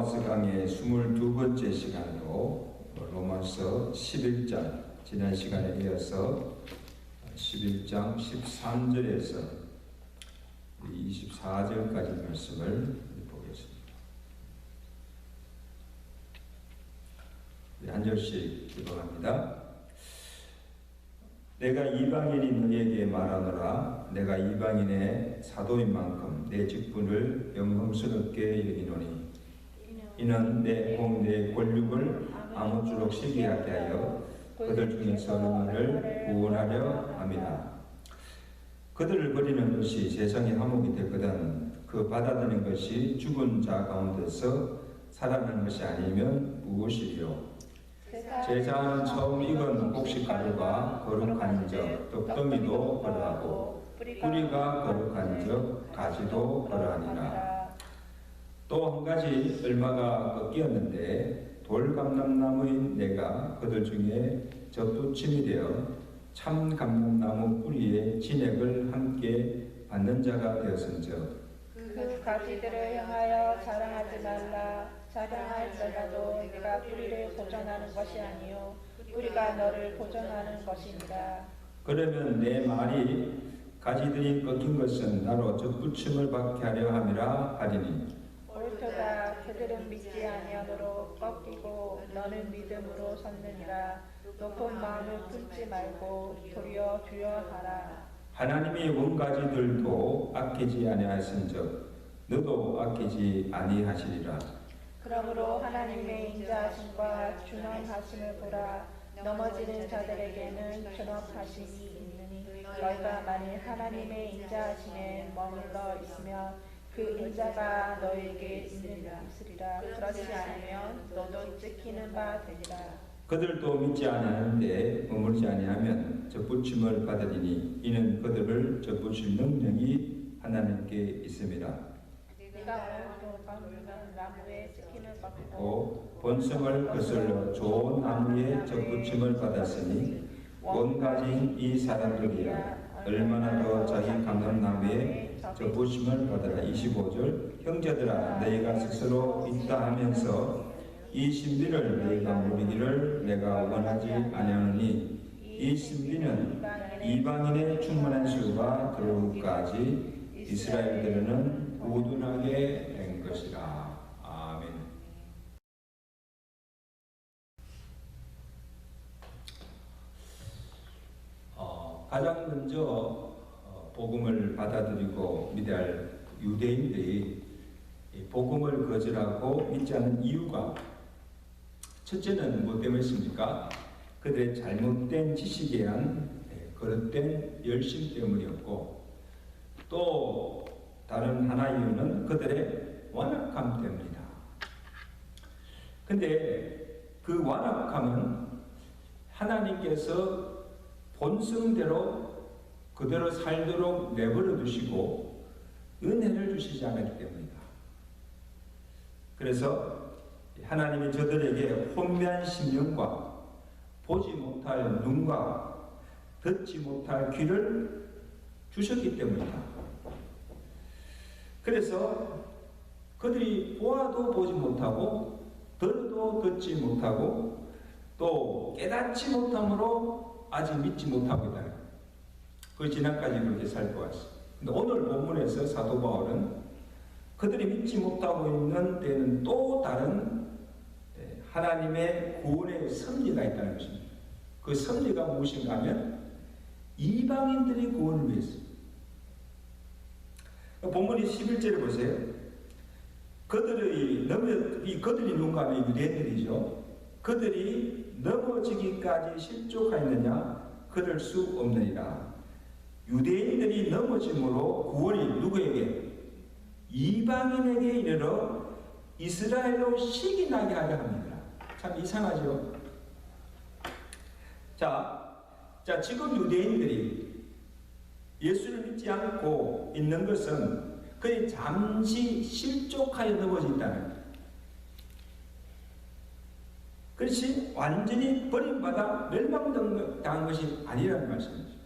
로마서 강의 22번째 시간으로 로마서 11장, 지난 시간에 이어서 11장 13절에서 24절까지 말씀을 보겠습니다. 한 절씩 기도합니다. 내가 이방인이 너희에게 말하노라. 내가 이방인의 사도인 만큼 내 직분을 영광스럽게 여기노니 이는 내 권력을 아무쪼록 시기하게 하여 그들 중에서 너를 구원하려 함이라. 그들을 버리는 것이 세상의 화목이 되거든 그 받아들이는 것이 죽은 자 가운데서 살아나는 것이 아니면 무엇이리요? 제사는 처음 익은 곡식가루가 거룩한 적 떡더미도 그러하고 뿌리가 거룩한 적 가지도 그러하니라. 또 한 가지 얼마가 꺾이었는데 돌감람나무인 내가 그들 중에 젖붙임이 되어 참 감람나무 뿌리에 진액을 함께 받는 자가 되었은즉 그 가지들을 향하여 자랑하지 말라. 자랑할지라도 네가 뿌리를 보존하는 것이 아니요 뿌리가 너를 보존하는 것이니라. 그러면 내 말이 가지들이 꺾인 것은 나로 젖붙임을 받게 하려 함이라 하리니 옳도다. 그들은 믿지 아니함으로 꺾이고 너는 믿음으로 섰느니라. 높은 마음을 품지 말고 도리어 두려워하라. 하나님이 원가지들도 아끼지 아니하신즉 너도 아끼지 아니하시리라. 그러므로 하나님의 인자하심과 준엄하심을 보라. 넘어지는 자들에게는 준엄하심이 있느니 너희가 만일 하나님의 인자하심에 머물러 있으면 그 인자가 너에게 있으리라. 그렇지 않으면 너도 찍히는 바 되리라. 그들도 믿지 아니하는데 머물지 아니하면 젖붙임을 받으리니 이는 그들을 젖붙일 능력이 하나님께 있음이라. 네가 오늘도 나무에 찍히는 받고 본성을 거슬러 좋은 나무에 젖붙임을 받았으니 원가진 이 사람들이야 얼마나 더 자기 감람나무에 젖붙임을 받으라. 25절 형제들아 너희가 스스로 있다 하면서 이 신비를 너희가 모르기를 내가 원하지 아니하노니 이 신비는 이방인의 충만한 수가 들어오기까지 이스라엘들은 우둔하게 된 것이라. 아멘. 가장 먼저 복음을 받아들이고 믿어야 할 유대인들이 복음을 거절하고 믿지 않는 이유가 첫째는 뭐 때문이십니까? 그들의 잘못된 지식에 의한 거릇된 열심 때문이었고 또 다른 하나 이유는 그들의 완악함 때문이다. 근데 그 완악함은 하나님께서 본성대로 그대로 살도록 내버려 두시고 은혜를 주시지 않았기 때문이다. 그래서 하나님이 저들에게 혼미한 심령과 보지 못할 눈과 듣지 못할 귀를 주셨기 때문이다. 그래서 그들이 보아도 보지 못하고 들어도 듣지 못하고 또 깨닫지 못함으로 아직 믿지 못하고 있다. 그 지난까지 그렇게 살펴왔어. 근데 오늘 본문에서 사도 바울은 그들이 믿지 못하고 있는 데는 또 다른 하나님의 구원의 섭리가 있다는 것입니다. 그 섭리가 무엇인가 하면 이방인들의 구원을 위해서. 본문이 11절을 보세요. 그들이 누군가 하면 유대인들이죠. 그들이 넘어지기까지 실족하였느냐? 그럴 수 없느니라. 유대인들이 넘어짐으로 구원이 누구에게? 이방인에게 이르러 이스라엘로 식이 나게 하려 합니다. 참 이상하죠? 자, 지금 유대인들이 예수를 믿지 않고 있는 것은 그의 잠시 실족하여 넘어진다는 거예요. 그렇지 완전히 버림받아 멸망당한 것이 아니라는 말씀이죠.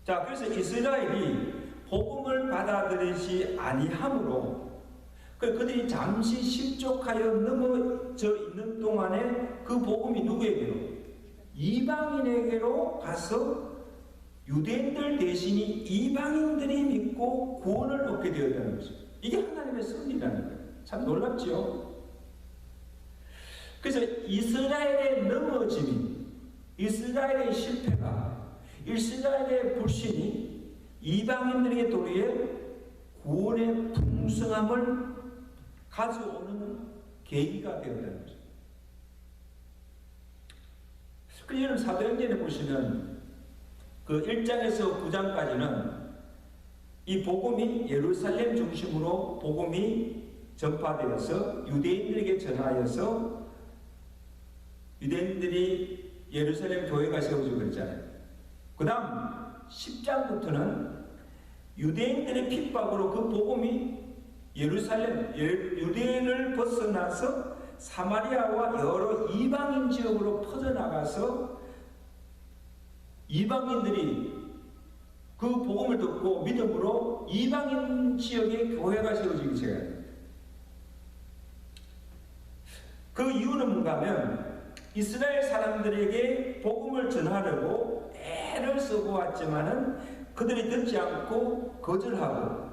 자, 그래서 이스라엘이 복음을 받아들이지 아니함으로 그들이 잠시 실족하여 넘어져 있는 동안에 그 복음이 누구에게로? 이방인에게로 가서 유대인들 대신이 이방인들이 믿고 구원을 얻게 되었다는 거죠. 이게 하나님의 섭리라는 거예요. 참 놀랍지요? 그래서 이스라엘의 넘어짐이, 이스라엘의 실패가, 이스라엘의 불신이 이방인들에게 도리어 구원의 풍성함을 가져오는 계기가 되었다는 거죠. 그래서 여러분 사도행전에 보시면 그 1장에서 9장까지는 이 복음이 예루살렘 중심으로 복음이 전파되어서 유대인들에게 전하여서 유대인들이 예루살렘 교회가 세워지고 그랬잖아요. 그 다음 10장부터는 유대인들의 핍박으로 그 복음이 예루살렘, 유대인을 벗어나서 사마리아와 여러 이방인 지역으로 퍼져나가서 이방인들이 그 복음을 듣고 믿음으로 이방인 지역의 교회가 세워지기 시작합니다. 그 이유는 뭔가 하면 이스라엘 사람들에게 복음을 전하려고 애를 쓰고 왔지만은 그들이 듣지 않고 거절하고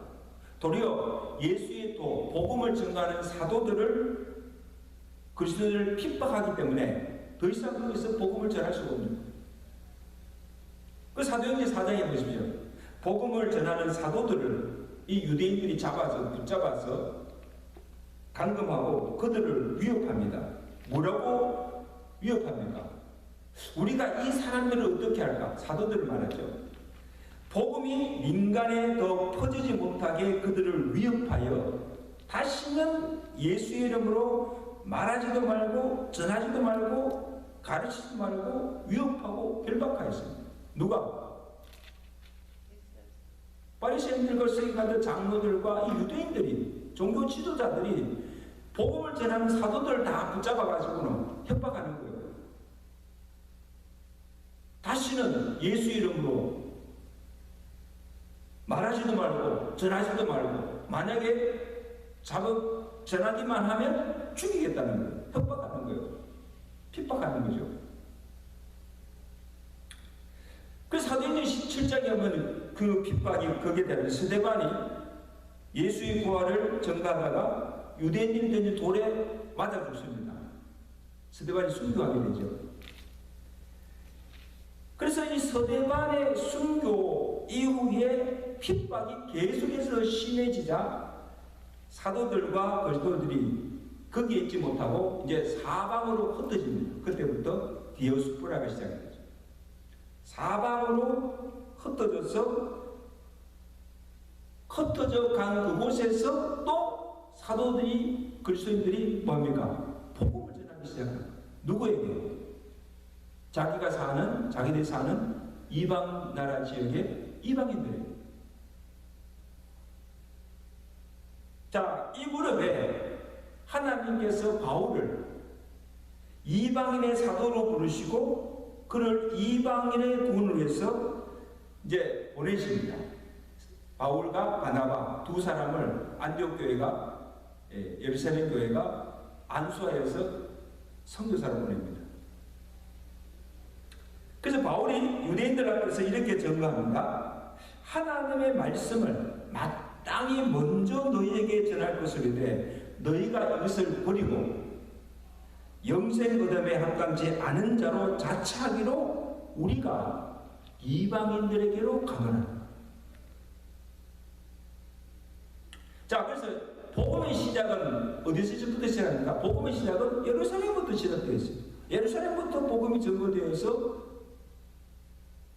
도리어 예수의 도, 복음을 전가하는 사도들을 그리스도인을 핍박하기 때문에 더 이상 거기서 복음을 전할 수가 없는 거예요. 그 사도행전 4장에 보십시오. 복음을 전하는 사도들을 이 유대인들이 붙잡아서 감금하고 그들을 위협합니다. 뭐라고 위협합니까? 우리가 이 사람들을 어떻게 할까? 사도들을 말하죠. 복음이 민간에 더 퍼지지 못하게 그들을 위협하여 다시는 예수의 이름으로 말하지도 말고 전하지도 말고 가르치지도 말고 위협하고 결박하였습니다. 누가? 바리새인들과 서기관들, 장로들과 이 유대인들이, 종교 지도자들이 복음을 전하는 사도들 다 붙잡아가지고는 협박하는 거예요. 다시는 예수 이름으로 말하지도 말고 전하지도 말고 만약에 전하기만 하면 죽이겠다는 거예요. 협박하는 거예요. 핍박하는 거죠. 그래서 사도행전 17장에 보면 그 핍박이 거기에 대한 스데반이 예수의 부활을 전가하다가 유대인들이 던진 돌에 맞아 죽습니다. 스데반이 순교하게 되죠. 그래서 이 스데반의 순교 이후에 핍박이 계속해서 심해지자 사도들과 그리스도들이 거기에 있지 못하고 이제 사방으로 흩어집니다. 그때부터 디오스포라가 시작합니다. 사방으로 흩어져 간 그곳에서 또 사도들이 그리스도인들이 뭡니까? 복음을 전하기 시작합니다. 누구에게? 자기들이 사는 이방 나라 지역의 이방인들에게. 자, 이 무렵에 하나님께서 바울을 이방인의 사도로 부르시고 그를 이방인의 구원을 위해서 이제 보내십니다. 바울과 바나바 두 사람을 안디옥 교회가 예루살렘 교회가 안수하여서 선교사로 보냅니다. 그래서 바울이 유대인들 앞에서 이렇게 증거합니다. 하나님의 말씀을 마땅히 먼저 너희에게 전할 것을 이르되 너희가 이것을 버리고 영생 얻음에 합당치 않은 자로 자처하기로 우리가 이방인들에게로 가거나. 자, 그래서 복음의 시작은 어디서부터 시작합니까? 복음의 시작은 예루살렘부터 시작되어 있습니다. 예루살렘부터 복음이 전거되어서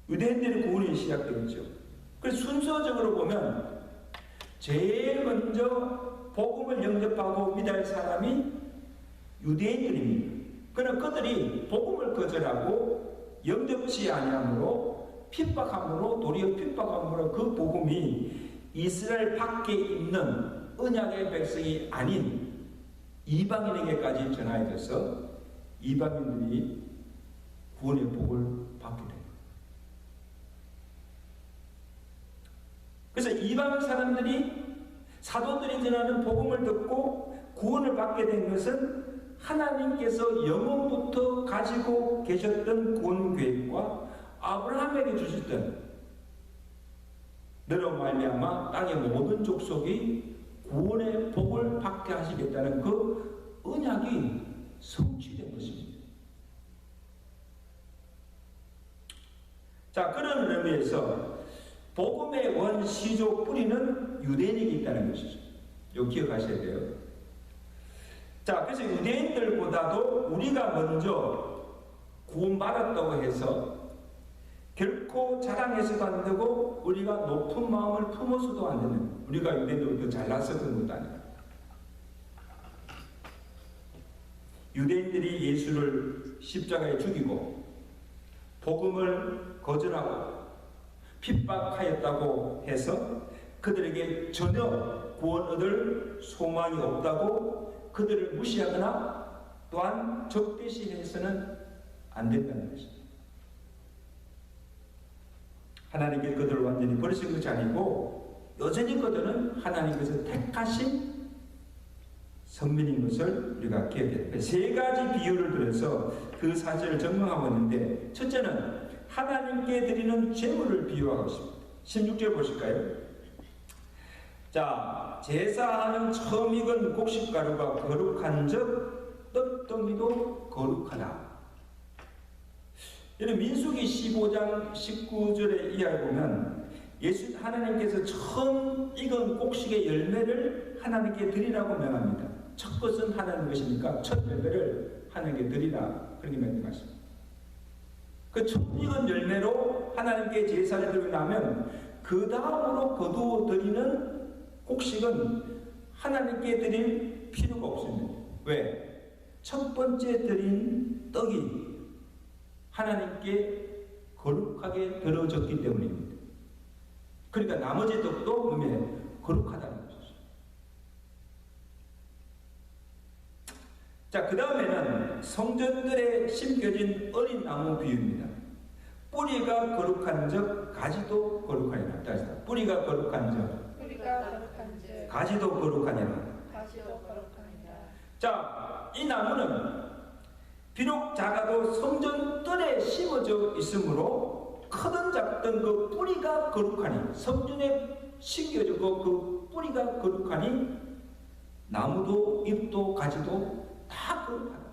유대인들의 구원이 시작되었죠. 그래서 순서적으로 보면 제일 먼저 복음을 영접하고 믿을 사람이 유대인들입니다. 그러나 그들이 복음을 거절하고 영접치 아니함으로 핍박함으로 도리어 핍박함으로 그 복음이 이스라엘 밖에 있는 언약의 백성이 아닌 이방인에게까지 전하여져서 이방인들이 구원의 복을 받게 됩니다. 그래서 이방 사람들이 사도들이 전하는 복음을 듣고 구원을 받게 된 것은 하나님께서 영원부터 가지고 계셨던 구원 계획과 아브라함에게 주셨던 너로 말미암아 땅의 모든 족속이 구원의 복을 받게 하시겠다는 그 언약이 성취된 것입니다. 자, 그런 의미에서 복음의 원시조 뿌리는 유대인에게 있다는 것이죠. 이거 기억하셔야 돼요. 자, 그래서 유대인들보다도 우리가 먼저 구원받았다고 해서 결코 자랑해서도 안 되고 우리가 높은 마음을 품어서도 안 되는, 우리가 유대인들보다 잘났어 그런 것도 아니에요. 유대인들이 예수를 십자가에 죽이고 복음을 거절하고 핍박하였다고 해서 그들에게 전혀 구원 얻을 소망이 없다고 그들을 무시하거나 또한 적대시해서는 안 된다는 것입니다. 하나님께서 그들을 완전히 버리신 것이 아니고 여전히 그들은 하나님께서 택하신 선민인 것을 우리가 기억해야 됩니다. 세 가지 비유를 들어서 그 사실을 증명하고 있는데, 첫째는 하나님께 드리는 제물을 비유하고 있습니다. 16절 보실까요? 자, 제사하는 처음 익은 곡식가루가 거룩한 적 떡덩이도 거룩하다. 여러분, 민수기 15장 19절에 이하에 보면 하나님께서 처음 익은 곡식의 열매를 하나님께 드리라고 명합니다. 첫 것은 하나님 것이니까 첫 열매를 하나님께 드리라, 그렇게 명령하십니다. 그 처음 익은 열매로 하나님께 제사를 드리고 나면 그 다음으로 거두어 드리는 곡식은 하나님께 드릴 필요가 없습니다. 왜? 첫 번째 드린 떡이 하나님께 거룩하게 드려졌기 때문입니다. 그러니까 나머지 떡도 몸에 거룩하다는 것이죠. 자, 그 다음에는 성전들에 심겨진 어린 나무 비유입니다. 뿌리가 거룩한 적 가지도 거룩하니라. 뿌리가 거룩한 적 가지도 거룩하니라. 자, 이 나무는 비록 작아도 성전뜰에 심어져 있으므로 크든 작든 그 뿌리가 거룩하니, 성전에 심겨진 그 뿌리가 거룩하니 나무도 잎도 가지도 다 거룩하다.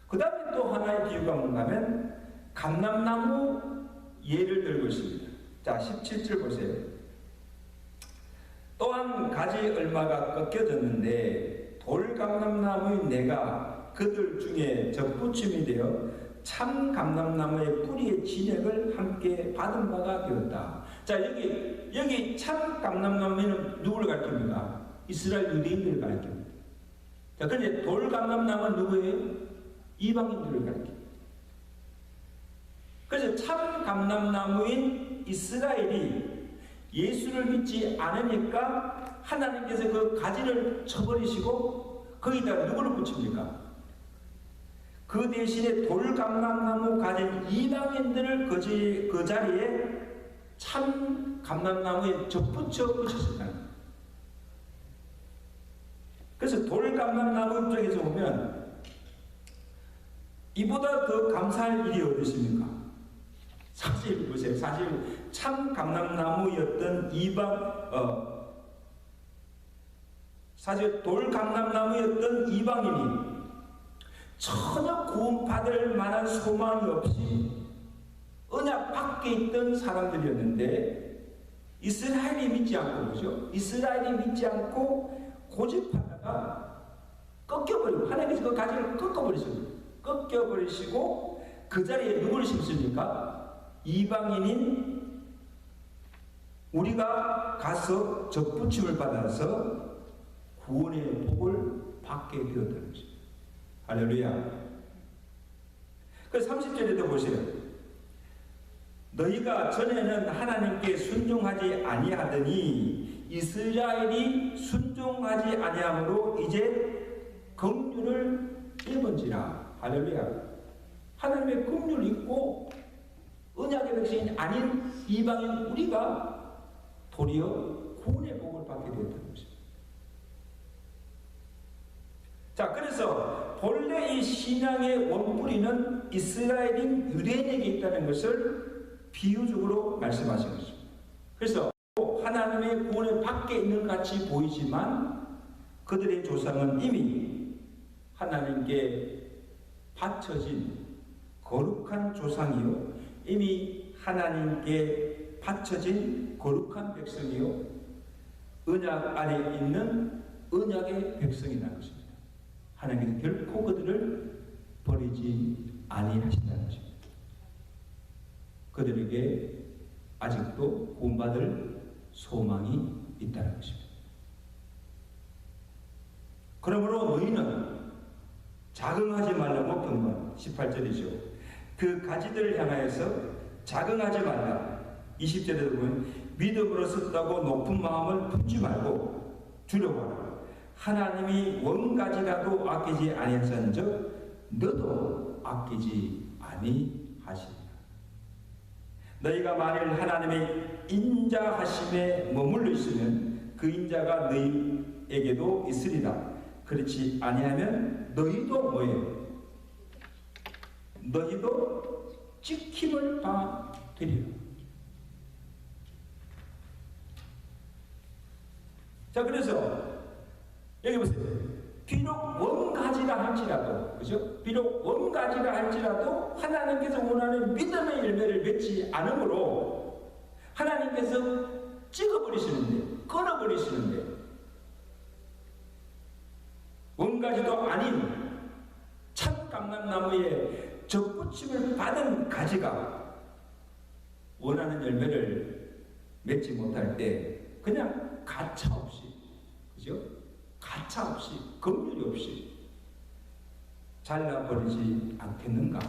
그 다음에 또 하나의 비유가 뭔가 하면 감람나무 예를 들고 있습니다. 자, 17절 보세요. 또한 가지 얼마가 꺾여졌는데 돌감람나무인 내가 그들 중에 접붙임이 되어 참 감람나무의 뿌리의 진액을 함께 받은 바가 되었다. 자, 여기 참 감람나무는 누구를 가리킵니까? 이스라엘 유대인들을 가리킵니다. 자, 그런데 돌감람나무는 누구예요? 이방인들을 가리킵니다. 그래서 참 감람나무인 이스라엘이 예수를 믿지 않으니까 하나님께서 그 가지를 쳐버리시고 거기다가 누구를 붙입니까? 그 대신에 돌감람나무 가진 이방인들을 그 자리에 참 감람나무에 접붙여 붙였습니다. 그래서 돌감람나무 입장에서 보면 이보다 더 감사할 일이 어디 있습니까? 사실 보세요. 사실 참 감람나무였던 사실 돌감람나무였던 이방인이 전혀 구원받을 만한 소망이 없이 언약 밖에 있던 사람들이었는데 이스라엘이 믿지 않고, 그죠? 이스라엘이 믿지 않고 고집하다가 꺾여버리고, 하나님께서 그 가지를 꺾여버리시고 그 자리에 누구를 심습니까? 이방인인 우리가 가서 접붙임을 받아서 구원의 복을 받게 되었다는 것입니다. 할렐루야. 그래서 30절에도 보세요. 너희가 전에는 하나님께 순종하지 아니하더니 이스라엘이 순종하지 아니함으로 이제 긍휼을 입은지라. 할렐루야. 하나님의 긍휼을 입고 언약의 백성이 아닌 이방인 우리가 도리어 구원의 복을 받게 되었다는 것입니다. 자, 그래서 본래 이 신앙의 원뿌리는 이스라엘인 유대인에게 있다는 것을 비유적으로 말씀하신 것입니다. 그래서 하나님의 구원의 밖에 있는 것 같이 보이지만 그들의 조상은 이미 하나님께 바쳐진 거룩한 조상이요, 이미 하나님께 바쳐진 거룩한 백성이요, 언약 안에 있는 언약의 백성이라는 것입니다. 하나님께서 결코 그들을 버리지 아니하신다는 것입니다. 그들에게 아직도 구원받을 소망이 있다는 것입니다. 그러므로 너희는 자긍하지 말라고 경고합니다. 18절이죠. 그 가지들을 향하여서 자긍하지 말라. 20절에도 보면 믿음으로 썼다고 높은 마음을 품지 말고 두려워하라. 하나님이 원가지라도 아끼지 아니하신즉 너도 아끼지 아니하시리라. 너희가 만일 하나님의 인자하심에 머물러 있으면 그 인자가 너희에게도 있으리라. 그렇지 아니하면 너희도 뭐예요? 너희도 찍힘을 받으리라. 자, 그래서 여기 보세요. 비록 원가지라 할지라도, 그죠? 비록 원가지라 할지라도 하나님께서 원하는 믿음의 열매를 맺지 않으므로 하나님께서 찍어버리시는데, 끊어버리시는데, 원가지도 아닌 참감람나무에 접붙임을 받은 가지가 원하는 열매를 맺지 못할 때 그냥 가차없이, 그죠? 가차없이, 긍휼이 없이 잘라버리지 않겠는가?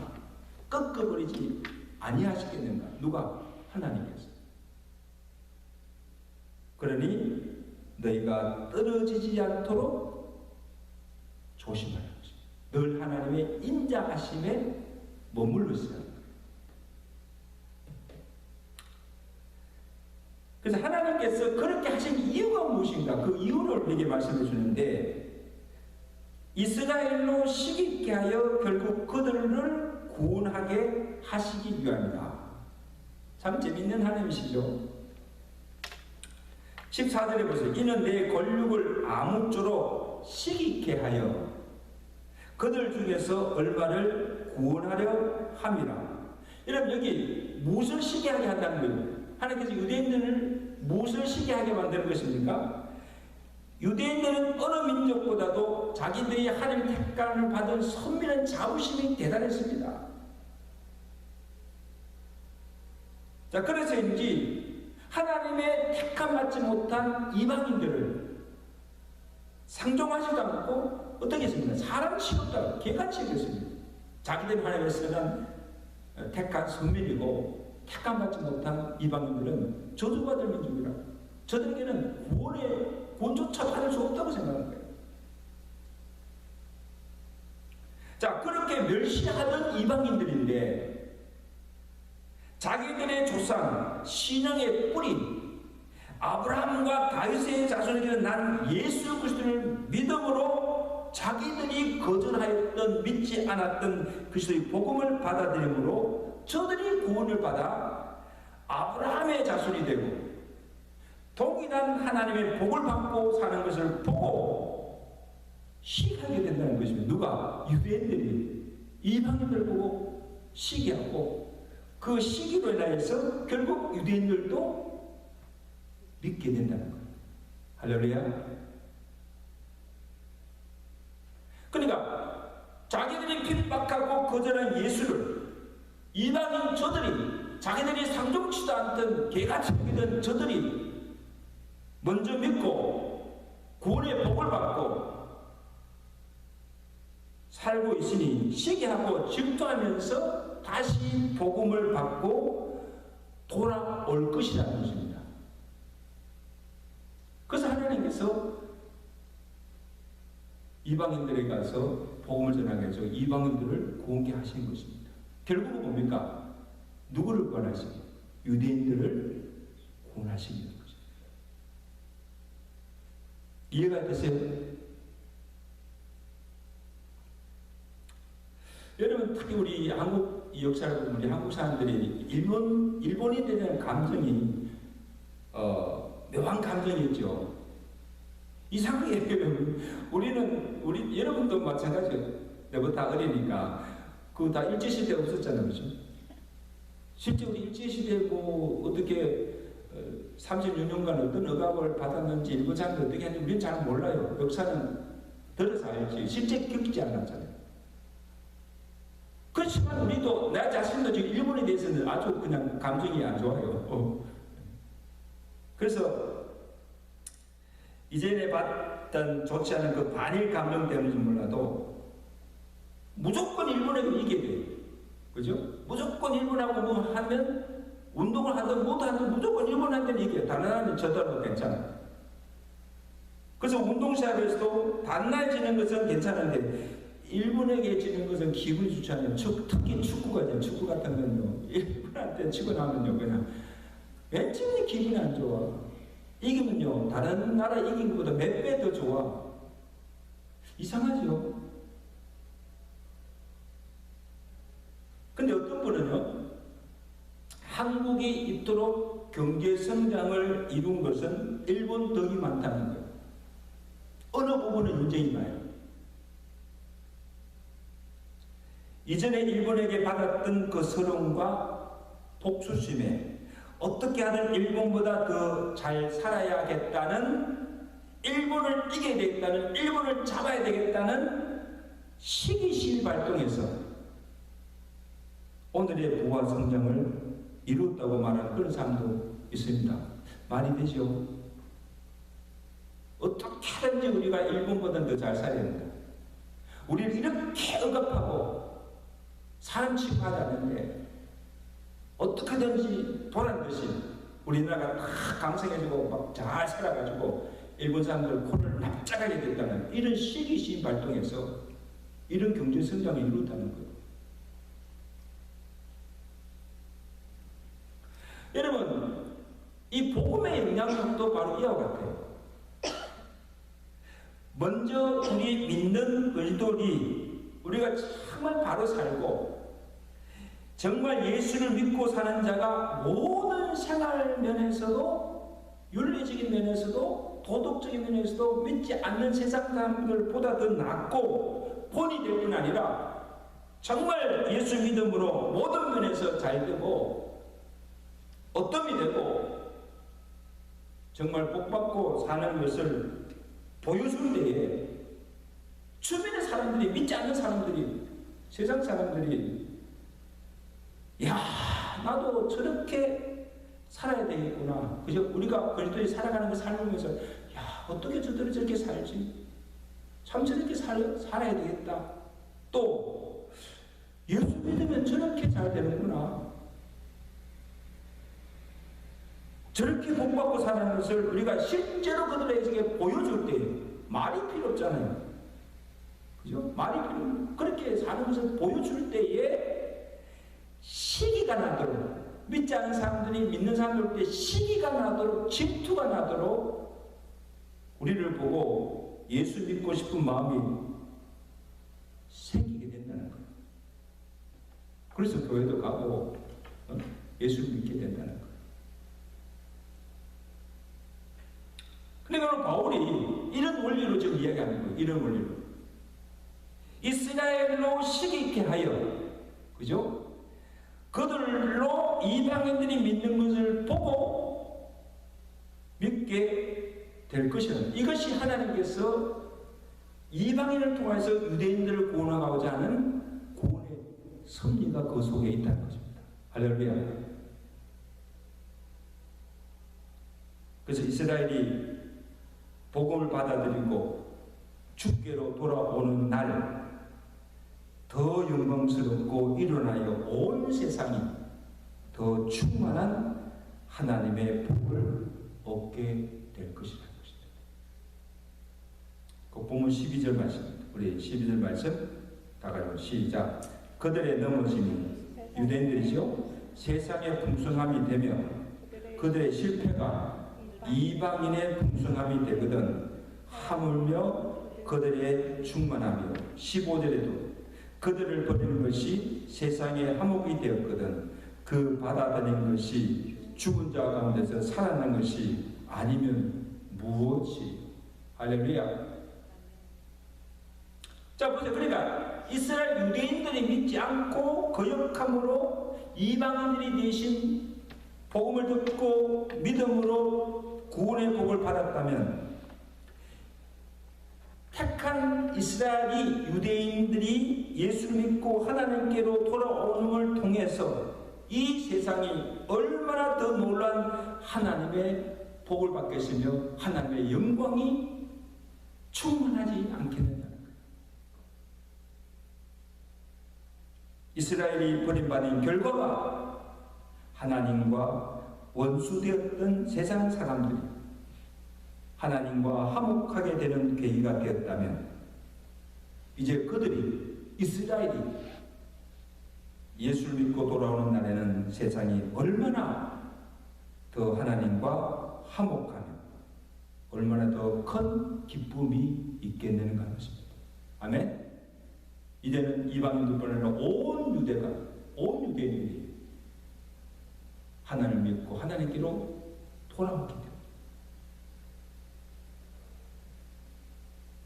꺾어버리지 아니하시겠는가? 누가? 하나님께서. 그러니 너희가 떨어지지 않도록 조심하라는 것입니다. 늘 하나님의 인자하심에 머물러 있어야 합니다. 그래서 하나님께서 그렇게 하신 이유가 무엇인가? 그 이유를 우리에게 말씀해 주는데, 이스라엘로 시기있게 하여 결국 그들을 구원하게 하시기 위함이다. 참 재밌는 하나님이시죠. 14절에 보세요. 이는 내 권력을 아무쪼록 시기있게 하여 그들 중에서 얼마를 구원하려 함이라. 여러분, 여기 무엇을 시기하게 한다는 거예요? 하나님께서 유대인들을 무엇을 시기하게 만드는 것입니까? 유대인들은 어느 민족보다도 자기들이 하나님 택감을 받은 선민한 자부심이 대단했습니다. 자, 그래서인지 하나님의 택감 받지 못한 이방인들을 상종하지도 않고 어떻게 했습니까? 사람 취급다 개같이 했습니다. 자기들이 하나님의 선한 택한 선민이고 택감 받지 못한 이방인들은 저주받을 민족이라, 저들에게는 구원조차 받을 수 없다고 생각하는 거예요. 자, 그렇게 멸시하던 이방인들인데 자기들의 조상, 신앙의 뿌리 아브라함과 다윗의 자손에게는 난 예수 그리스도를 믿음으로 자기들이 거절하였던, 믿지 않았던 그리스도의 복음을 받아들임으로 저들이 구원을 받아 아브라함의 자손이 되고 동일한 하나님의 복을 받고 사는 것을 보고 시기하게 된다는 것입니다. 누가? 유대인들이 이방인들 보고 시기하고 그 시기로 인하여서 결국 유대인들도 믿게 된다는 거예요. 할렐루야. 그러니까 자기들이 핍박하고 거절한 예수를 이방인 저들이, 자기들이 상종치도 않던 개같이 믿던 저들이 먼저 믿고 구원의 복을 받고 살고 있으니 시기하고 질투하면서 다시 복음을 받고 돌아올 것이라는 것입니다. 그래서 하나님께서 이방인들에 가서 복음을 전하게 해서 이방인들을 구원케 하신 것입니다. 결국은 뭡니까? 누구를 구원하시기? 유대인들을 구원하시기 위한 것입니다. 이해가 되세요? 여러분, 특히 우리 한국 역사를 보면 우리 한국 사람들이 일본에 대한 감정이 묘한 감정이었죠. 이상하게 우리 여러분도 마찬가지예요. 내보다 어리니까 그거 다 일제시대 없었잖아요, 그죠? 실제 우리 일제시대고 어떻게 36년간 어떤 억압을 받았는지 일본 사람들 어떻게 했는지 우리는 잘 몰라요. 역사는 들어서 알지 실제 겪지 않았잖아요. 그렇지만 우리도 나 자신도 지금 일본에 대해서는 아주 그냥 감정이 안 좋아요. 그래서 이전에 봤던 좋지 않은 그 반일 감정 때문인지 몰라도 무조건 일본에게 이겨야 돼요. 그죠? 무조건 일본하고 뭐 하면 운동을 하든 뭐도 하든 무조건 일본한테는 이겨요. 다른 나라는 저더라도 괜찮아요. 그래서 운동 시합에서도 단날 지는 것은 괜찮은데 일본에게 지는 것은 기분이 좋지 않아요. 특히 축구가 축구 같은 건요. 일본한테 치고 나면요 그냥 왠지 기분이 안 좋아. 이기면요 다른 나라 이긴 것보다 몇 배 더 좋아. 이상하죠? 근데 어떤 분은요 한국이 이토록 경제 성장을 이룬 것은 일본 덕이 많다는 거예요. 어느 부분은 인정이 나요. 이전에 일본에게 받았던 그 서름과 복수심에 어떻게 하든 일본보다 더 잘 살아야겠다는, 일본을 이겨야 되겠다는, 일본을 잡아야 되겠다는 시기심이 발동해서 오늘의 부와 성장을 이뤘다고 말하는 그런 사람도 있습니다. 말이 되죠? 어떻게든지 우리가 일본보다 더 잘 살아야 된다. 우리는 이렇게 억압하고 사람 취급하지 않는데 어떻게든지 보란듯이 우리나라가 다 강성해지고 막 잘 살아가지고 일본 사람들 코를 납작하게 됐다는 이런 시기심 발동해서 이런 경제 성장을 이뤘다는 거예요. 여러분, 이 복음의 영향력도 바로 이와 같아요. 먼저 우리 믿는 의도리 우리가 정말 바로 살고 정말 예수를 믿고 사는 자가 모든 생활 면에서도 윤리적인 면에서도 도덕적인 면에서도 믿지 않는 세상 사람들보다 더 낫고 본이 될 뿐 아니라 정말 예수 믿음으로 모든 면에서 잘 되고 어떤이 되고 정말 복받고 사는 것을 보여줄 때에 주변의 사람들이, 믿지 않는 사람들이, 세상 사람들이 야, 나도 저렇게 살아야 되겠구나. 그죠? 우리가 그리스도에 살아가는 거 살면서 야, 어떻게 저들이 저렇게 살지? 참 저렇게 살아야 되겠다. 또 예수 믿으면 저렇게 잘 되는구나. 저렇게 복받고 사는 것을 우리가 실제로 그들에게 보여줄 때 말이 필요 없잖아요. 그죠? 말이 필요 없고 그렇게 사는 것을 보여줄 때에 시기가 나도록, 믿지 않는 사람들이 믿는 사람들한테 시기가 나도록, 질투가 나도록 우리를 보고 예수 믿고 싶은 마음이 생기게 된다는 거예요. 그래서 교회도 가고 예수를 믿게 된다는 거예요. 그러니까 바울이 이런 원리로 지금 이야기하는 거예요. 이런 원리로. 이스라엘로 시기 있게 하여, 그죠? 그들로 이방인들이 믿는 것을 보고 믿게 될 것이라는, 이것이 하나님께서 이방인을 통해서 유대인들을 구원하고자 하는 구원의 섭리가 그 속에 있다는 것입니다. 할렐루야. 그래서 이스라엘이 복음을 받아들이고 주께로 돌아오는 날 더 영광스럽고 일어나여 온 세상이 더 충만한 하나님의 복을 얻게 될 것이라는 것입니다. 그 본문 12절 말씀입니다. 우리 12절 말씀 다 같이 시작. 그들의 넘어짐이 유대인들이죠. 세상의 풍성함이 되며 그들의 실패가 이방인의 풍성함이 되거든 하물며 그들의 충만하며 15절에도 그들을 버리는 것이 세상의 화목이 되었거든 그 받아들이는 것이 죽은 자 가운데서 살아난 것이 아니면 무엇이? 할렐루야. 자 보세요. 그러니까 이스라엘 유대인들이 믿지 않고 거역함으로 이방인들이 대신 복음을 듣고 믿음으로 구원의 복을 받았다면 택한 이스라엘이 유대인들이 예수를 믿고 하나님께로 돌아오는 걸 통해서 이 세상이 얼마나 더 놀란 하나님의 복을 받겠으며 하나님의 영광이 충만하지 않겠느냐. 이스라엘이 버림받은 결과가 하나님과 원수되었던 세상 사람들이 하나님과 화목하게 되는 계기가 되었다면 이제 그들이 이스라엘이 예수를 믿고 돌아오는 날에는 세상이 얼마나 더 하나님과 화목하며 얼마나 더 큰 기쁨이 있겠는가 하는 것입니다. 아멘. 이제는 이방인들뿐 아니라 온 유대가 온 유대인들이 하나님을 믿고 하나님께로 돌아오게 됩니다.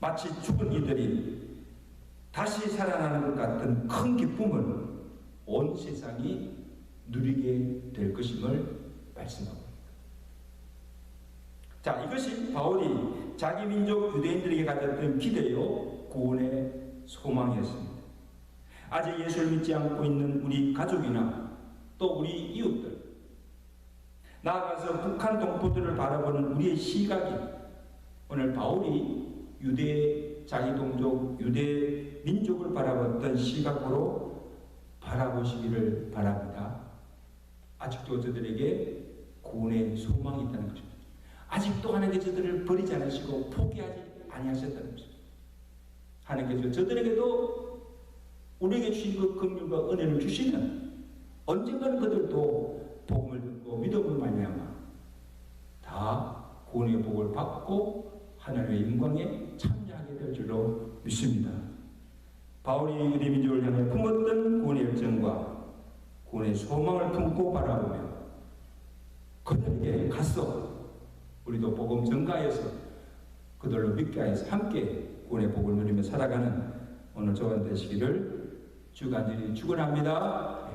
마치 죽은 이들이 다시 살아나는 것 같은 큰 기쁨을 온 세상이 누리게 될 것임을 말씀하고 있습니다. 자, 이것이 바울이 자기 민족 유대인들에게 가졌던 기대요 구원의 소망이었습니다. 아직 예수를 믿지 않고 있는 우리 가족이나 또 우리 이웃들, 나아가서 북한 동포들을 바라보는 우리의 시각이 오늘 바울이 유대 자기 동족 유대 민족을 바라봤던 시각으로 바라보시기를 바랍니다. 아직도 저들에게 구원의 소망이 있다는 것입니다. 아직도 하나님께서 저들을 버리지 않으시고 포기하지 아니하셨다는 것입니다. 하나님께서 저들에게도 우리에게 주신 그 긍휼과 은혜를 주시면 언젠가는 그들도 복음을 듣고 믿음을 말미암아 다 구원의 복을 받고 하나님의 영광에 참여하게 될 줄로 믿습니다. 바울이 유대 민족을 향해 품었던 구원의 열정과 구원의 소망을 품고 바라보며 그들에게 가서 우리도 복음 전가해서 그들로 믿게 하여서 함께 구원의 복을 누리며 살아가는 오늘 저와 되시기를 주간절히 축원합니다.